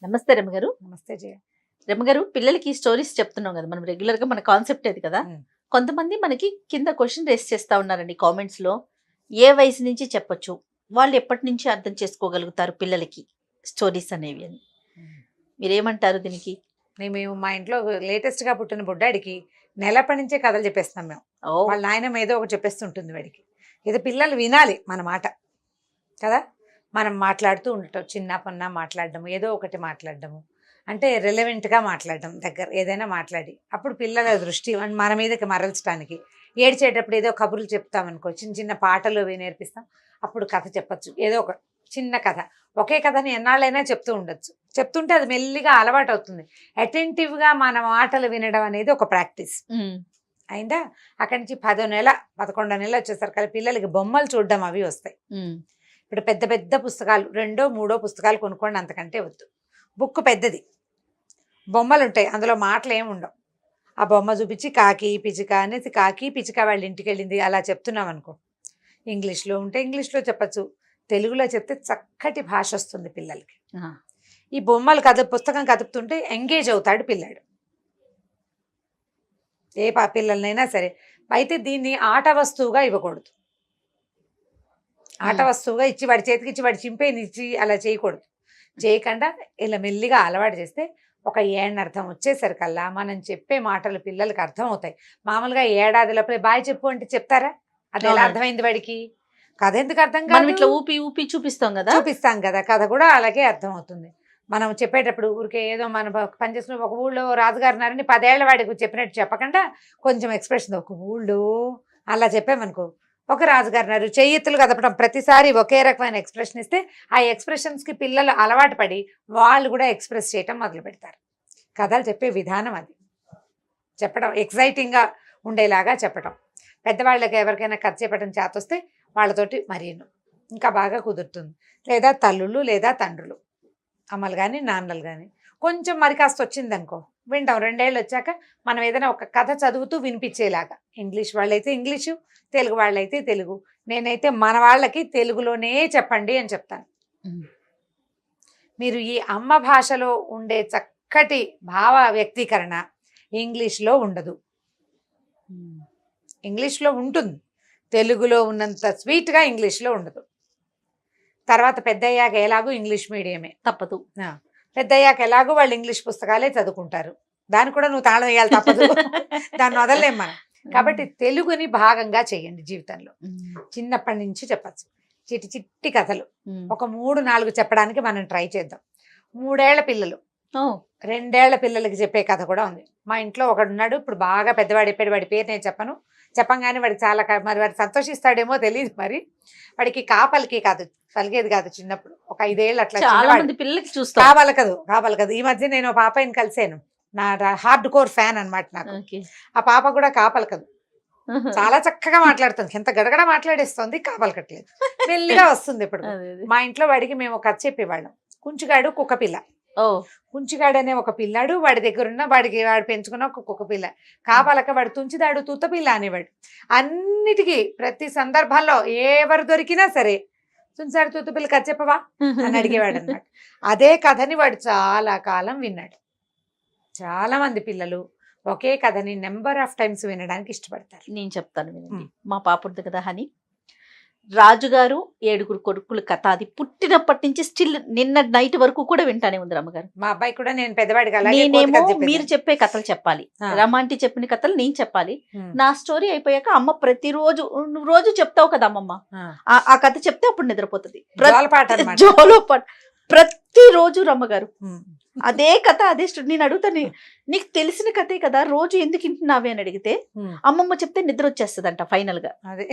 నమస్తే రమగారు. నమస్తే జయ. రమగారు, పిల్లలకి స్టోరీస్ చెప్తున్నాం కదా మనం రెగ్యులర్ గా. మన కాన్సెప్ట్ అది కదా. కొంతమంది మనకి కింద క్వశ్చన్ రేస్ చేస్తా ఉన్నారండి కామెంట్స్ లో. ఏ వయసు నుంచి చెప్పొచ్చు, వాళ్ళు ఎప్పటి నుంచి అర్థం చేసుకోగలుగుతారు పిల్లలకి స్టోరీస్ అనేవి అని మీరేమంటారు దీనికి? మేము మా ఇంట్లో లేటెస్ట్ గా పుట్టిన బుడ్డాడికి నెలప్పటి నుంచే కథలు చెప్పేస్తున్నాం మేము. వాళ్ళ నాయనమ్మ ఏదో ఒకటి చెప్పేస్తుంటుంది వాడికి. ఇది పిల్లలు వినాలి మన మాట కదా. మనం మాట్లాడుతూ ఉండటం, చిన్న పన్న మాట్లాడడము, ఏదో ఒకటి మాట్లాడడము, అంటే రెలవెంట్గా మాట్లాడడం, దగ్గర ఏదైనా మాట్లాడి అప్పుడు పిల్లల దృష్టి మన మీదకి మరల్చడానికి. ఏడ్చేటప్పుడు ఏదో కబుర్లు చెప్తామనుకో, చిన్న చిన్న పాటలు అవి నేర్పిస్తాం, అప్పుడు కథ చెప్పచ్చు. ఏదో ఒక చిన్న కథ, ఒకే కథని ఎన్నాళ్ళైనా చెప్తూ ఉండొచ్చు. చెప్తుంటే అది మెల్లిగా అలవాటు అవుతుంది. అటెంటివ్గా మన మాటలు వినడం అనేది ఒక ప్రాక్టీస్ అయిందా. అక్కడి నుంచి 10వ నెల 11వ నెల వచ్చేసరికి పిల్లలకి బొమ్మలు చూడడం అవి వస్తాయి. ఇప్పుడు పెద్ద పెద్ద పుస్తకాలు 2, 3 పుస్తకాలు కొనుక్కోండి, అంతకంటే వద్దు. బుక్ పెద్దది, బొమ్మలు ఉంటాయి, అందులో మాటలు ఏమి ఉండవు. ఆ బొమ్మ చూపించి కాకి పిచిక అనేసి, కాకి పిచిక వాళ్ళ ఇంటికి వెళ్ళింది అలా చెప్తున్నాం అనుకో. ఇంగ్లీష్లో ఉంటే ఇంగ్లీష్లో చెప్పచ్చు, తెలుగులో చెప్తే చక్కటి భాష వస్తుంది పిల్లలకి. ఈ బొమ్మలు పుస్తకం కదుపుతుంటే ఎంగేజ్ అవుతాడు పిల్లాడు, ఏ పిల్లలనైనా సరే. అయితే దీన్ని ఆట వస్తువుగా ఇవ్వకూడదు. ఆట వస్తువుగా ఇచ్చి వాడి చేతికి ఇచ్చి వాడి చింపేని ఇచ్చి అలా చేయకూడదు. చేయకుండా ఇలా మెల్లిగా అలవాటు చేస్తే ఒక ఏడర్థం వచ్చేసరికల్లా మనం చెప్పే మాటలు పిల్లలకి అర్థం అవుతాయి. మామూలుగా ఏడాదిలోపే బాయ్ చెప్పు అంటే చెప్తారా? అది ఎలా అర్థమైంది వాడికి? కథ ఎందుకు అర్థం కాదు? ఇట్లా ఊపి ఊపి చూపిస్తాం కదా, కథ కూడా అలాగే అర్థం అవుతుంది. మనం చెప్పేటప్పుడు ఊరికే ఏదో మన పనిచేసిన ఒక ఊళ్ళో రాజుగారు ఉన్నారని 10 ఏళ్ల వాడికి చెప్పినట్టు చెప్పకుండా కొంచెం ఎక్స్ప్రెషన్, ఒక ఊళ్ళో అలా చెప్పామనుకో. ఒక రాజుగారు ఉన్నారు, చెయ్యెత్తులు కదపడం, ప్రతిసారి ఒకే రకమైన ఎక్స్ప్రెషన్ ఇస్తే ఆ ఎక్స్ప్రెషన్స్కి పిల్లలు అలవాటు పడి వాళ్ళు కూడా ఎక్స్ప్రెస్ చేయటం మొదలు పెడతారు. కథలు చెప్పే విధానం అది. చెప్పడం ఎక్సైటింగ్గా ఉండేలాగా చెప్పడం. పెద్దవాళ్ళకి ఎవరికైనా కథ చెప్పడం చేతొస్తే వాళ్ళతోటి మరీను ఇంకా బాగా కుదురుతుంది. లేదా తల్లులు లేదా తండ్రులు, అమ్మలు కానీ నాన్నలు కానీ కొంచెం మరి కాస్త వచ్చిందనుకో వింటాం. 2 ఏళ్ళు వచ్చాక మనం ఏదైనా ఒక కథ చదువుతూ వినిపించేలాగా. ఇంగ్లీష్ వాళ్ళైతే ఇంగ్లీషు, తెలుగు వాళ్ళైతే తెలుగు. నేనైతే మన వాళ్ళకి తెలుగులోనే చెప్పండి అని చెప్తాను. మీరు ఈ అమ్మ భాషలో ఉండే చక్కటి భావ వ్యక్తీకరణ ఇంగ్లీష్లో ఉండదు. ఇంగ్లీష్లో ఉంటుంది, తెలుగులో ఉన్నంత స్వీట్గా ఇంగ్లీష్లో ఉండదు. తర్వాత పెద్దయ్యాక ఎలాగూ ఇంగ్లీష్ మీడియమే తప్పదు. పెద్దయ్యాక ఎలాగూ వాళ్ళు ఇంగ్లీష్ పుస్తకాలే చదువుకుంటారు. దాన్ని కూడా నువ్వు తాళం వేయాలి, తప్పదు. దాన్ని వదలలేం మనం. కాబట్టి తెలుగుని భాగంగా చేయండి జీవితంలో. చిన్నప్పటి నుంచి చెప్పచ్చు చిట్టి చిట్టి కథలు. ఒక 3-4 చెప్పడానికి మనం ట్రై చేద్దాం. 3 ఏళ్ల పిల్లలు, 2 ఏళ్ల పిల్లలకి చెప్పే కథ కూడా ఉంది. మా ఇంట్లో ఒకడున్నాడు, ఇప్పుడు బాగా పెద్దవాడు చెప్పాడు. వాడి పేరు నేను చెప్పంగానే వాడికి చాలా మరి వాడు సంతోషిస్తాడేమో తెలియదు. మరి వాడికి కాపలికి కాదు, పలికేది కాదు. చిన్నప్పుడు ఒక 5 ఏళ్ళు అట్లా పిల్లలకి చూస్తా కాపలు కదా. ఈ మధ్య నేను పాపని కలిసాను, నా హార్డ్ కోర్ ఫ్యాన్ అనమాట నాకు. ఆ పాప కూడా కాపలు కదు, చాలా చక్కగా మాట్లాడుతుంది. ఎంత గడగడ మాట్లాడేస్తుంది, కాపలకట్లేదు, మెల్లిగా వస్తుంది. ఇప్పుడు మా ఇంట్లో వాడికి మేము కథ చెప్పేవాళ్ళం. కుంచుగాడు కుక్కపిల్ల. కుంచిగాడు అనే ఒక పిల్లాడు, వాడి దగ్గర ఉన్న వాడు పెంచుకున్న ఒక కుక్క పిల్ల. కాపాలక వాడు తుంచిదాడు తుత్తపిల్ల అనేవాడు. అన్నిటికీ ప్రతి సందర్భంలో ఎవరు దొరికినా సరే తుంచాడు తుత్తపిల్ల కథ చెప్పవా అని అడిగేవాడు అనమాట. అదే కథని వాడు చాలా కాలం విన్నాడు. చాలా మంది పిల్లలు ఒకే కథని నెంబర్ ఆఫ్ టైమ్స్ వినడానికి ఇష్టపడతారు. నేను చెప్తాను వినండి. మా పాప ఉంటుంది కదా హని, రాజుగారు 7 కొడుకులు కథ. అది పుట్టినప్పటి నుంచి స్టిల్ నిన్న నైట్ వరకు కూడా వింటానే ఉంది రమ్మగారు. మా అబ్బాయి కూడా నేను పెద్దవాడికి మీరు చెప్పే కథలు చెప్పాలి, రమాంటి చెప్పిన కథలు నేను చెప్పాలి. నా స్టోరీ అయిపోయాక అమ్మ ప్రతిరోజు నువ్వు రోజు చెప్తావు కదా అమ్మమ్మ, ఆ కథ చెప్తే అప్పుడు నిద్రపోతుంది. జోలపాట ప్రతిరోజు రమ్మగారు అదే కథ అదే నేను అడుగుతాను, నీకు తెలిసిన కథే కదా రోజు ఎందుకు వింటున్నావే అని అడిగితే అమ్మమ్మ చెప్తే నిద్ర వచ్చేస్తుందంట ఫైనల్ గా. అదే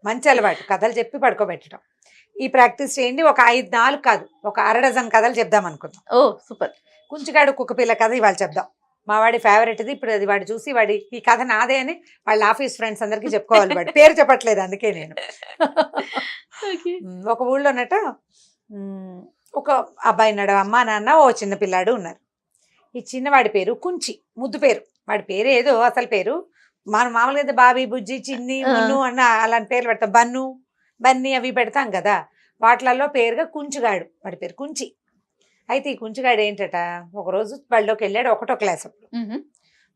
మంచి అలవాటు, కథలు చెప్పి పడుకోబెట్టడం. ఈ ప్రాక్టీస్ చేయండి. ఒక 5-4 కాదు, ఒక 1/2 డజన్ కథలు చెప్దాం అనుకుందాం. ఓ సూపర్. కుంచిగాడు కుక్కపిల్ల కథ ఇవాళ చెప్దాం. మా వాడి ఫేవరెట్ ఇది. ఇప్పుడు అది వాడు చూసి వాడి ఈ కథ నాదే అని వాళ్ళ ఆఫీస్ ఫ్రెండ్స్ అందరికీ చెప్పుకోవాలి. వాడి పేరు చెప్పట్లేదు అందుకే నేను. ఒక ఊళ్ళోనట ఒక అబ్బాయి ఉన్నాడు, అమ్మ నాన్న ఓ చిన్న పిల్లాడు ఉన్నారు. ఈ చిన్నవాడి పేరు కుంచి, ముద్దు పేరు. వాడి పేరు ఏదో అసలు పేరు మనం మామూలుగా అయితే బాబీ బుజ్జి చిన్ని మున్ను అన్న అలాంటి పేర్లు పెడతాం, బన్ను బన్నీ అవి పెడతాం కదా. వాటిలలో పేరుగా కుంచుగాడు, వాడి పేరు కుంచి. అయితే ఈ కుంచుగాడు ఏంటట, ఒకరోజు బళ్ళోకి వెళ్ళాడు, 1వ క్లాస్ అప్పుడు. మ్హూ.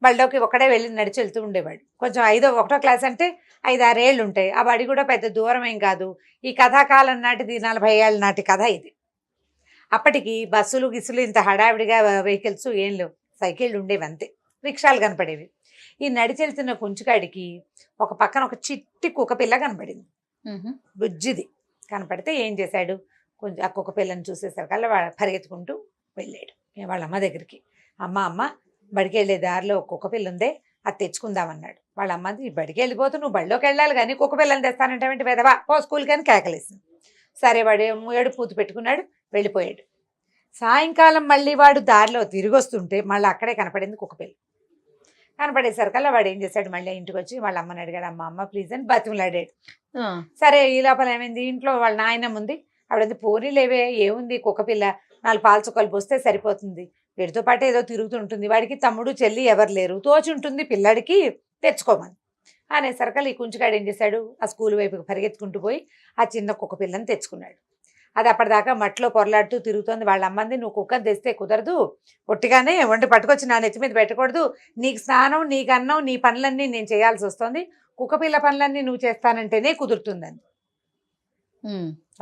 బళ్ళోకి ఒకడే వెళ్ళి నడిచి వెళ్తూ ఉండేవాడు. కొంచెం 1వ క్లాస్ అంటే 5-6 ఏళ్ళు ఉంటాయి. ఆ బడి కూడా పెద్ద దూరం ఏం కాదు. ఈ కథాకాలం నాటిది 40 ఏళ్ళ నాటి కథ ఇది. అప్పటికి బస్సులు గిస్సులు ఇంత హడావిడిగా వెహికల్స్ ఏం లేవు, సైకిళ్ళు ఉండేవి అంతే, రిక్షాలు కనపడేవి. ఈ నడిచి వెళ్తున్న కుంచుగాడికి ఒక పక్కన ఒక చిట్టి కుక్క పిల్ల కనపడింది, మ్హూ. బుజ్జిది. కనపడితే ఏం చేశాడు, కొంచెం ఆ కుక్క పిల్లని చూసేసరికల్లా పరిగెత్తుకుంటూ వెళ్ళాడు వాళ్ళ అమ్మ దగ్గరికి. అమ్మ బడికి వెళ్ళే దారిలో ఒక కుక్క పిల్ల ఉందే, అది తెచ్చుకుందామన్నాడు. వాళ్ళ అమ్మది, బడికి వెళ్ళిపోతూ నువ్వు బడిలోకి వెళ్ళాలి కానీ కుక్క పిల్లని తెస్తానంటే వెదవా, పో స్కూల్కి అని కేకలేసింది. సరే వాడు ఏడు పూత పెట్టుకున్నాడు, వెళ్ళిపోయాడు. సాయంకాలం మళ్ళీ వాడు దారిలో తిరిగి వస్తుంటే మళ్ళీ అక్కడే కనపడింది కుక్కపిల్ల. కనపడేసరికల్లా వాడు ఏం చేశాడు, మళ్ళీ ఇంటికి వచ్చి వాళ్ళ అమ్మని అడిగాడు, అమ్మ ప్లీజ్ అని బతిమలాడాడు. సరే ఈ లోపల ఏమైంది, ఇంట్లో వాళ్ళ నాయనమ్మ ఉంది. ఆవిడంది, పోనీలేవే ఏముంది, కుక్కపిల్ల 4 పాలు చుక్కలు పోస్తే సరిపోతుంది, వీడితో పాటు ఏదో తిరుగుతుంటుంది, వాడికి తమ్ముడు చెల్లి ఎవరు లేరు, తోచి ఉంటుంది పిల్లాడికి, తెచ్చుకోమని అనేసరికల్లా ఈ కుంచుగాడు ఏం చేశాడు, ఆ స్కూల్ వైపుకి పరిగెత్తుకుంటూ పోయి ఆ చిన్న కుక్క పిల్లని తెచ్చుకున్నాడు. అది అప్పటిదాకా మట్టిలో పొరలాడుతూ తిరుగుతోంది. వాళ్ళ అమ్మంది, నువ్వు కుక్కని తెస్తే కుదరదు, ఒట్టిగానే వండి పట్టుకొచ్చి నా నెత్తి మీద పెట్టకూడదు, నీకు స్నానం నీకు అన్నం నీ పనులన్నీ నేను చేయాల్సి వస్తుంది, కుక్కపిల్ల పనులన్నీ నువ్వు చేస్తానంటేనే కుదురుతుందని.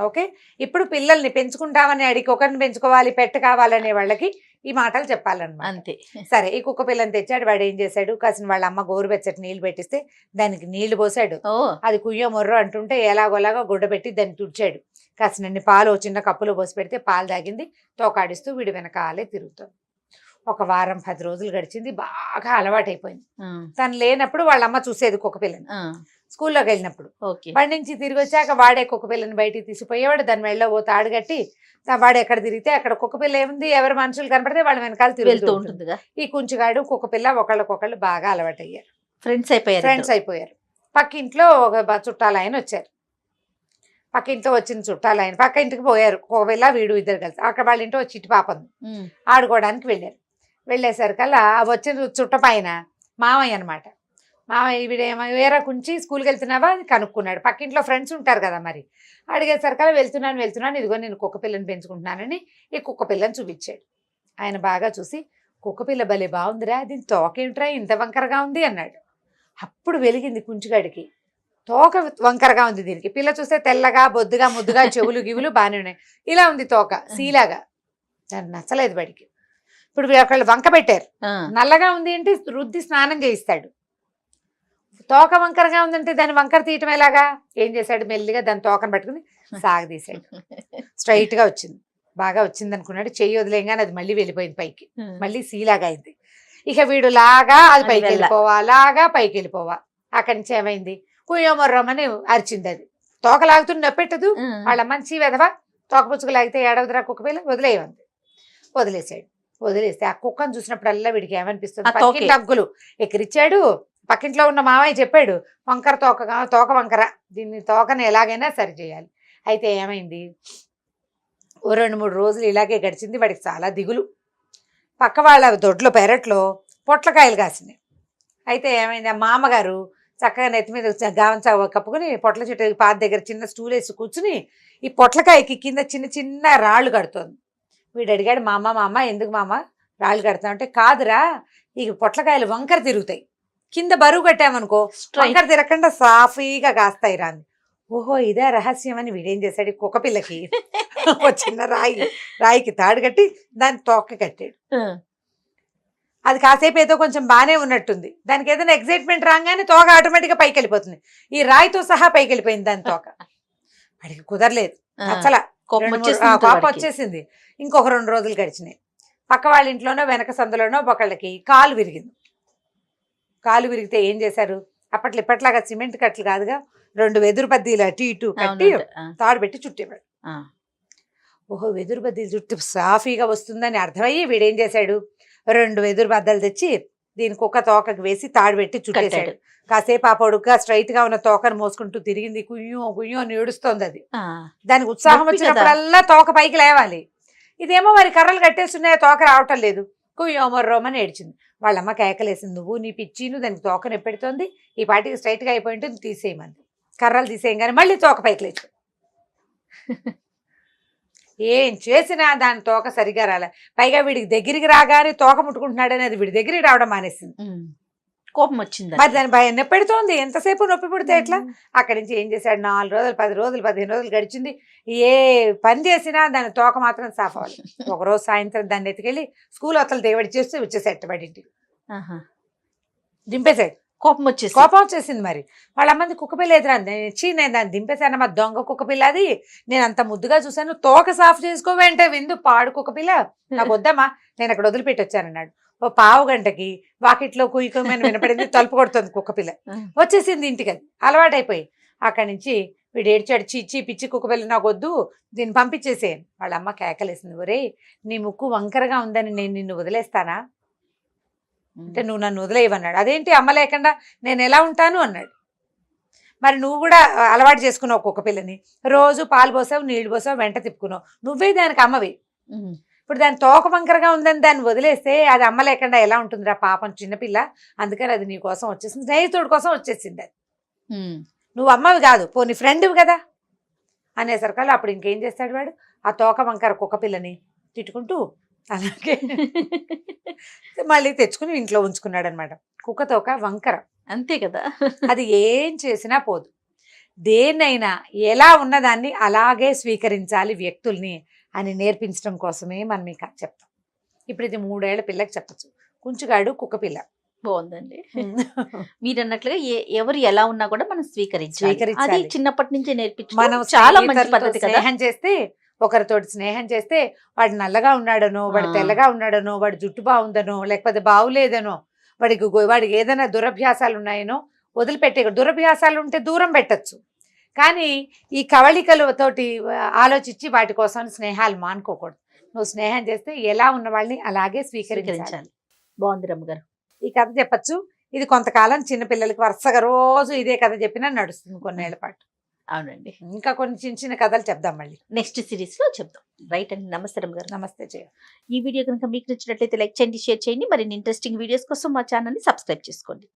ఓకే, ఇప్పుడు పిల్లల్ని పెంచుకుంటామని అడిగి ఒకరిని పెంచుకోవాలి, పెట్టి కావాలనే వాళ్ళకి ఈ మాటలు చెప్పాలన్నమాట. అంతే. సరే ఈ కుక్క పిల్లని తెచ్చాడు. వాడు ఏం చేశాడు, కాసిన వాళ్ళ అమ్మ గోరువెచ్చటి నీళ్లు పెట్టిస్తే దానికి నీళ్లు పోసాడు. అది కుయ్యో మొర్రో అంటుంటే ఎలాగోలాగా గుడ్డ పెట్టి దాన్ని తుడిచాడు. కాసినన్ని పాలు చిన్న కప్పులో పోసి పెడితే పాలు తాగింది, తోకాడిస్తూ వీడి వెనకాలే తిరుగుతుంది. ఒక వారం 10 రోజులు గడిచింది, బాగా అలవాటైపోయింది. తను లేనప్పుడు వాళ్ళ అమ్మ చూసేది కుక్క పిల్లని. స్కూల్లోకి వెళ్ళినప్పుడు వాడి నుంచి తిరిగి వచ్చాక వాడే కుక్క పిల్లని బయటికి తీసిపోయేవాడు. దాని మెళ్ళో ఓ తాడు కట్టి వాడు ఎక్కడ తిరిగితే అక్కడ కుక్క పిల్ల ఏముంది, ఎవరు మనుషులు కనపడితే వాళ్ళ వెనకాల తిరుగుతూ ఉంటుంది. ఈ కుంచుగాడు కుక్క పిల్ల ఒకళ్ళకొకళ్ళు బాగా అలవాటయ్యారు, ఫ్రెండ్స్ అయిపోయారు. పక్కింట్లో ఒక చుట్టాలు ఆయన వచ్చారు. పక్కింట్లో వచ్చిన చుట్టాలు ఆయన పక్క ఇంటికి పోయారు. ఒక పిల్ల వీడు ఇద్దరు కలిసి అక్కడ వాళ్ళ ఇంట్లో చిట్టి పాప ఉంది, ఆడుకోవడానికి వెళ్ళారు. వెళ్ళేసరికల్లా వచ్చిన చుట్ట పైన మామయ్య అనమాట. మామయ్య వీడేమో వేరే కుంచి స్కూల్కి వెళ్తున్నావా అని కనుక్కున్నాడు. పక్కింట్లో ఫ్రెండ్స్ ఉంటారు కదా, మరి అడిగేసరికల్లా వెళ్తున్నాను ఇదిగో నేను కుక్క పిల్లని పెంచుకుంటున్నానని ఈ కుక్క పిల్లని చూపించాడు. ఆయన బాగా చూసి, కుక్క పిల్ల భలే బాగుందిరా, దీని తోకేమిట్రా ఇంత వంకరగా ఉంది అన్నాడు. అప్పుడు వెలిగింది కుంచుగాడికి, తోక వంకరగా ఉంది దీనికి, పిల్ల చూస్తే తెల్లగా బొద్దుగా ముద్దుగా చెవులు గివులు బాగానే ఉన్నాయి, ఇలా ఉంది తోక సీలాగా. దాన్ని నచ్చలేదు వాడికి. ఇప్పుడు ఒకళ్ళు వంక పెట్టారు, నల్లగా ఉంది అంటే రుద్ది స్నానం చేయిస్తాడు, తోక వంకరగా ఉందంటే దాన్ని వంకర తీయటం ఎలాగా. ఏం చేశాడు, మెల్లిగా దాని తోకను పట్టుకుని సాగదీశాడు. స్ట్రైట్ గా వచ్చింది, బాగా వచ్చింది అనుకున్నాడు. చెయ్యి వదిలేగానే అది మళ్ళీ వెళ్ళిపోయింది పైకి, మళ్ళీ సీలాగా అయింది. ఇక వీడు లాగా అది పైకి వెళ్ళిపోవా, లాగా పైకి వెళ్ళిపోవా. అక్కడి నుంచి ఏమైంది, కుయ్యోమర్రమని అరిచింది. అది తోక లాగుతుని నొప్పెట్టదు. వాళ్ళ మంచి వెదవా, తోక పుచ్చుకు లాగితే ఏడవదురా కుక్క పిల్ల, వదిలేయమంది. వదిలేసాడు. వదిలేస్తే ఆ కుక్కను చూసినప్పుడల్లా వీడికి ఏమనిపిస్తుంది, పక్కింటి అగ్గులు ఎక్కిరిచ్చాడు. పక్కింట్లో ఉన్న మామయ్య చెప్పాడు, వంకర తోక వంకర, దీన్ని తోకను ఎలాగైనా సరి చేయాలి. అయితే ఏమైంది, ఓ 2-3 రోజులు ఇలాగే గడిచింది. వాడికి చాలా దిగులు. పక్క వాళ్ళ దొడ్లో పెరట్లో పొట్లకాయలు కాసినాయి. అయితే ఏమైంది, ఆ మామగారు చక్కగా నెత్తి మీద గావంచా కప్పుకుని పొట్ల చెట్టు పాత దగ్గర చిన్న స్టూల్ వేసి కూర్చుని ఈ పొట్లకాయకి కింద చిన్న చిన్న రాళ్ళు కడుతోంది. వీడు అడిగాడు, మామ ఎందుకు మామ రాళ్ళు కడతావు అంటే, కాదురా ఈ పొట్లకాయలు వంకర తిరుగుతాయి, కింద బరువు కట్టామనుకో వంకర తిరగకుండా సాఫీగా కాస్తాయి రాని. ఓహో ఇదే రహస్యం అని వీడేం చేశాడు, కుక్క పిల్లకి ఒక చిన్న రాయికి తాడు కట్టి దాన్ని తోక కట్టాడు. అది కాసేపు ఏదో కొంచెం బాగానే ఉన్నట్టుంది, దానికి ఏదైనా ఎగ్జైట్మెంట్ రాగానే తోక ఆటోమేటిక్గా పైకి వెళ్ళిపోతుంది. ఈ రాయితో సహా పైకి వెళ్ళిపోయింది దాని తోక. వాడికి కుదరలేదు, అసలు పాప వచ్చేసింది. ఇంకొక 2 రోజులు గడిచినాయి. పక్క వాళ్ళ ఇంట్లోనో వెనక సందులోనో ఒకళ్ళకి కాలు విరిగింది. కాలు విరిగితే ఏం చేశారు, అప్పట్లో ఇప్పట్లాగా సిమెంట్ కట్టలు కాదుగా, 2 వెదురు బద్దీలు అటు ఇటు కట్టి తాడు పెట్టి చుట్టేవాడు. ఓహో వెదురు బద్దీలు చుట్టూ సాఫీగా వస్తుందని అర్థమయ్యి వీడేం చేశాడు, 2 వెదురు బద్దలు తెచ్చి దీని కుక్క తోకకి వేసి తాడు పెట్టి చుట్టేశాడు. కాసేపు ఆ పొడుగ్గా స్ట్రైట్ గా ఉన్న తోకను మోసుకుంటూ తిరిగింది. కుయ్యో అని ఏడుస్తోంది అది. దానికి ఉత్సాహం వచ్చినప్పుడల్లా తోక పైకి లేవాలి. ఇదేమో మరి కర్రలు కట్టేస్తున్నాయో తోక రావటం లేదు, కుయ్యోమర్రోమని ఏడ్చింది. వాళ్ళమ్మ కేకలేసింది, నువ్వు నీ పిచ్చిను దానికి తోకను ఎప్పెడుతోంది, ఈ పాటికి స్ట్రైట్ గా అయిపోయి ఉంటుంది, తీసేయమంది. కర్రలు తీసేయంగానే మళ్ళీ తోక పైకి లేచు. ఏం చేసినా దాని తోక సరిగా రాలే. పైగా వీడికి దగ్గరికి రాగానే తోక ముట్టుకుంటున్నాడు అనేది వీడి దగ్గరికి రావడం మానేసింది. కోపం వచ్చింది. మరి దాని భయం నొప్పి పెడుతోంది. ఎంతసేపు నొప్పి పుడితే ఎట్లా? అక్కడి నుంచి ఏం చేశాడు, 4 రోజులు 10 రోజులు 15 రోజులు గడిచింది. ఏ పని చేసినా దాని తోక మాత్రం సాఫ్ అవ్వాలి. ఒకరోజు సాయంత్రం దాన్ని ఎత్తుకెళ్ళి స్కూల్ అవతల దేవడి చేస్తూ వచ్చేసేట వాడింటికి దింపేసాడు. కోపం వచ్చేసింది. మరి వాళ్ళ అమ్మది కుక్కపిల్ల ఎదురా, నేను దాన్ని దింపేశాను. మా దొంగ కుక్కపిల్ల అది, నేను అంత ముద్దుగా చూశాను, తోక సాఫ్ చేసుకోవంటే విందు పాడు కుక్కపిల్ల, నాకు వద్దమ్మా, నేను అక్కడ వదిలిపెట్టి వచ్చానన్నాడు. ఓ పావు గంటకి వాకిట్లో కుయ్యమని వినపడింది. తలుపు కొడుతుంది కుక్కపిల్ల. వచ్చేసింది ఇంటికి. అది అలవాటైపోయి అక్కడి నుంచి వీడు ఏడ్చాడు, చీచి పిచ్చి కుక్కపిల్ల నాకు వద్దు, దీన్ని పంపించేసేయను. వాళ్ళ అమ్మ కేకలేసింది, ఒరే నీ ముక్కు వంకరగా ఉందని నేను నిన్ను వదిలేస్తానా అంటే నువ్వు నన్ను వదిలేయవన్నాడు. అదేంటి అమ్మ లేకుండా నేను ఎలా ఉంటాను అన్నాడు. మరి నువ్వు కూడా అలవాటు చేసుకున్నావు కుక్క పిల్లని, రోజు పాలు పోసావు నీళ్లు పోసావు వెంట తిప్పుకున్నావు, నువ్వే దానికి అమ్మవి. ఇప్పుడు దాని తోక వంకరగా ఉందని దాన్ని వదిలేస్తే అది అమ్మ లేకుండా ఎలా ఉంటుందిరా పాపం చిన్నపిల్ల, అందుకని అది నీ కోసం వచ్చేసింది, స్నేహితుడి కోసం వచ్చేసింది. అది నువ్వు అమ్మవి కాదు, పోనీ ఫ్రెండ్వి కదా అనేసరికల్లా అప్పుడు ఇంకేం చేస్తాడు వాడు, ఆ తోక వంకర కుక్క పిల్లని తిట్టుకుంటూ అలాగే మళ్ళీ తెచ్చుకుని ఇంట్లో ఉంచుకున్నాడు అనమాట. కుక్కతో ఒక వంకర అంతే కదా, అది ఏం చేసినా పోదు. దేన్నైనా ఎలా ఉన్నదాన్ని అలాగే స్వీకరించాలి వ్యక్తుల్ని అని నేర్పించడం కోసమే మనం మీకు చెప్తాం. ఇప్పుడు ఇది 3 ఏళ్ల పిల్లకి చెప్పచ్చు, కుంచుగాడు కుక్క పిల్ల. బాగుందండి. మీరు అన్నట్లుగా ఎవరు ఎలా ఉన్నా కూడా మనం స్వీకరించాలి. అది చిన్నప్పటి నుంచే నేర్పించి మనం చాలా మంచి పద్ధతి కదా. స్నేహం చేస్తే, ఒకరితోటి స్నేహం చేస్తే వాడు నల్లగా ఉన్నాడనో, వాడు తెల్లగా ఉన్నాడనో, వాడు జుట్టు బాగుందనో, లేకపోతే బాగులేదనో, వాడికి ఏదైనా దురభ్యాసాలు ఉన్నాయనో వదిలిపెట్టే. దురభ్యాసాలు ఉంటే దూరం పెట్టచ్చు, కానీ ఈ కవళికలతోటి ఆలోచించి వాటి కోసం స్నేహాలు మానుకోకూడదు. నువ్వు స్నేహం చేస్తే ఎలా ఉన్న వాళ్ళని అలాగే స్వీకరించాలి. బాగుంది రమ్మగారు. ఈ కథ చెప్పచ్చు. ఇది కొంతకాలం చిన్నపిల్లలకి వరుసగా రోజు ఇదే కథ చెప్పినా నడుస్తుంది కొన్నేళ్ల పాటు. అవునండి. ఇంకా కొన్ని చిన్న కథలు చెప్దాం మళ్ళీ నెక్స్ట్ సిరీస్ లో చెప్దాం. రైట్ అండి. నమస్తే రమ్మగారు. నమస్తే జయ. ఈ వీడియో కనుక మీకు నచ్చినట్లయితే లైక్ చేయండి, షేర్ చేయండి. మరిన్ని ఇంట్రెస్టింగ్ వీడియోస్ కోసం మా ఛానల్ ని సబ్స్క్రైబ్ చేసుకోండి.